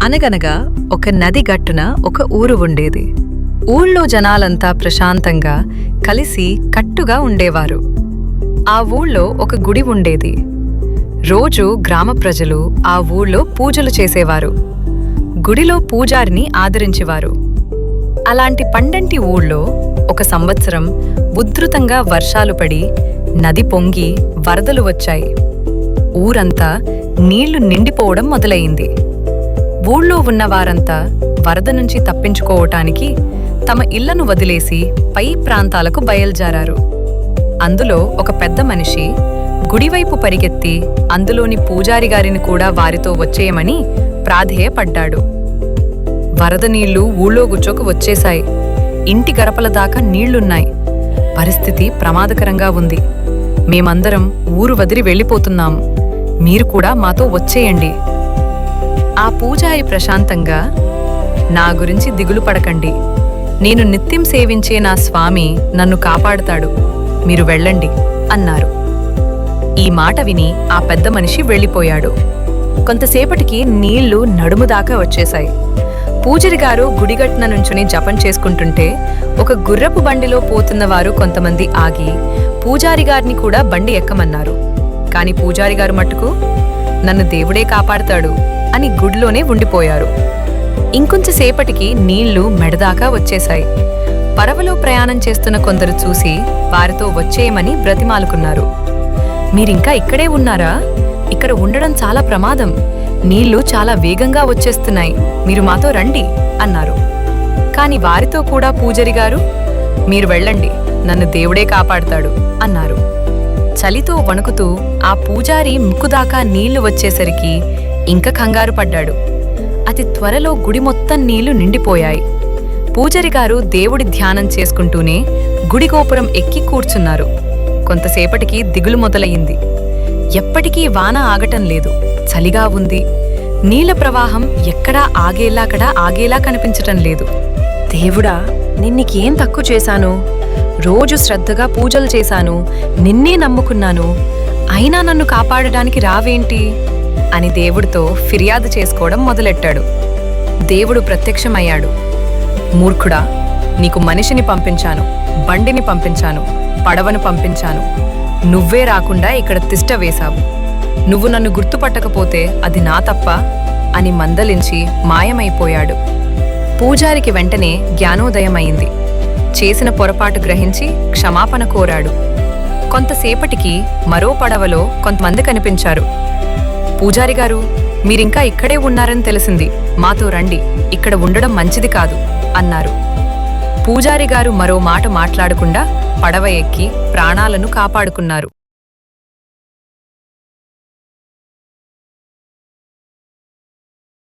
అనగనగా ఒక నది గట్టున ఒక ఊరు ఉండేది. ఊళ్ళో జనాలంతా ప్రశాంతంగా కలిసి కట్టుగా ఉండేవారు. ఆ ఊళ్ళో ఒక గుడి ఉండేది. రోజు గ్రామ ప్రజలు ఆ ఊళ్ళో పూజలు చేసేవారు. గుడిలో పూజారిని ఆదరించేవారు. అలాంటి పండంటి ఊళ్ళో ఒక సంవత్సరం ఉధృతంగా వర్షాలు పడి నది పొంగి వరదలు వచ్చాయి. ఊరంతా నీళ్లు నిండిపోవడం మొదలయింది. ఊళ్ళో ఉన్నవారంతా వరద నుంచి తప్పించుకోవటానికి తమ ఇళ్లను వదిలేసి పై ప్రాంతాలకు బయల్జారారు. అందులో ఒక పెద్ద మనిషి గుడివైపు పరిగెత్తి అందులోని పూజారి గారిని కూడా వారితో వచ్చేయమని ప్రాధేయపడ్డాడు. వరద నీళ్లు ఊళ్ళో గుచ్చోకు వచ్చేశాయి. ఇంటి గడపల దాకా నీళ్లున్నాయి. పరిస్థితి ప్రమాదకరంగా ఉంది. మేమందరం ఊరు వదిలి వెళ్ళిపోతున్నాం. మీరు కూడా మాతో వచ్చేయండి. ఆ పూజారి ప్రశాంతంగా, నా గురించి దిగులు పడకండి. నేను నిత్యం సేవించే నా స్వామి నన్ను కాపాడుతాడు. మీరు వెళ్ళండి అన్నారు. ఈ మాట విని ఆ పెద్ద మనిషి వెళ్ళిపోయాడు. కొంతసేపటికి నీళ్లు నడుము దాకా వచ్చేశాయి. పూజారి గారు గుడిగట్టున నుంచుని జపం చేసుకుంటుంటే ఒక గుర్రపు బండిలో పోతున్నవారు కొంతమంది ఆగి పూజారి గారిని కూడా బండి ఎక్కమన్నారు. కాని పూజారి గారు మట్టుకు, నన్ను దేవుడే కాపాడతాడు అని గుడిలోనే ఉండిపోయారు. ఇంకొంచెంసేపటికి నీళ్లు మెడదాకా వచ్చేశాయి. పడవలో ప్రయాణం చేస్తున్న కొందరు చూసి వారితో వచ్చేయమని బ్రతిమాలుకున్నారు. మీరింకా ఇక్కడే ఉన్నారా? ఇక్కడ ఉండడం చాలా ప్రమాదం. నీళ్లు చాలా వేగంగా వచ్చేస్తున్నాయి. మీరు మాతో రండి అన్నారు. కాని వారితో కూడా పూజారి గారు, మీరు వెళ్ళండి, నన్ను దేవుడే కాపాడతాడు అన్నారు. చలితో వణుకుతూ ఆ పూజారి ముక్కుదాకా నీళ్లు వచ్చేసరికి ఇంక కంగారు పడ్డాడు. అతి త్వరలో గుడి మొత్తం నీళ్లు నిండిపోయాయి. పూజారి గారు దేవుడి ధ్యానం చేసుకుంటూనే గుడి గోపురం ఎక్కి కూర్చున్నారు. కొంతసేపటికి దిగులు మొదలయ్యింది. ఎప్పటికీ వాన ఆగటం లేదు. చలిగా ఉంది. నీళ్ల ప్రవాహం ఎక్కడా ఆగేలా కనిపించటం లేదు. దేవుడా, నిన్నికేం తక్కువ చేశాను? రోజు శ్రద్ధగా పూజలు చేశాను. నిన్నే నమ్ముకున్నాను. అయినా నన్ను కాపాడడానికి రావేంటి అని దేవుడితో ఫిర్యాదు చేసుకోవడం మొదలెట్టాడు. దేవుడు ప్రత్యక్షమయ్యాడు. మూర్ఖుడా, నీకు మనిషిని పంపించాను, బండిని పంపించాను, పడవను పంపించాను. నువ్వే రాకుండా ఇక్కడ తిష్ట వేశావు. నువ్వు నన్ను గుర్తుపట్టకపోతే అది నా తప్ప అని మందలించి మాయమైపోయాడు. పూజారికి వెంటనే జ్ఞానోదయమైంది. చేసిన పొరపాటు గ్రహించి క్షమాపణ కోరాడు. కొంతసేపటికి మరో పడవలో కొంతమంది కనిపించారు. పూజారి గారు, మీరింకా ఇక్కడే ఉన్నారని తెలిసింది. మాతో రండి, ఇక్కడ ఉండడం మంచిది కాదు అన్నారు. పూజారి గారు మరో మాట మాట్లాడకుండా పడవ ఎక్కి ప్రాణాలను కాపాడుకున్నారు.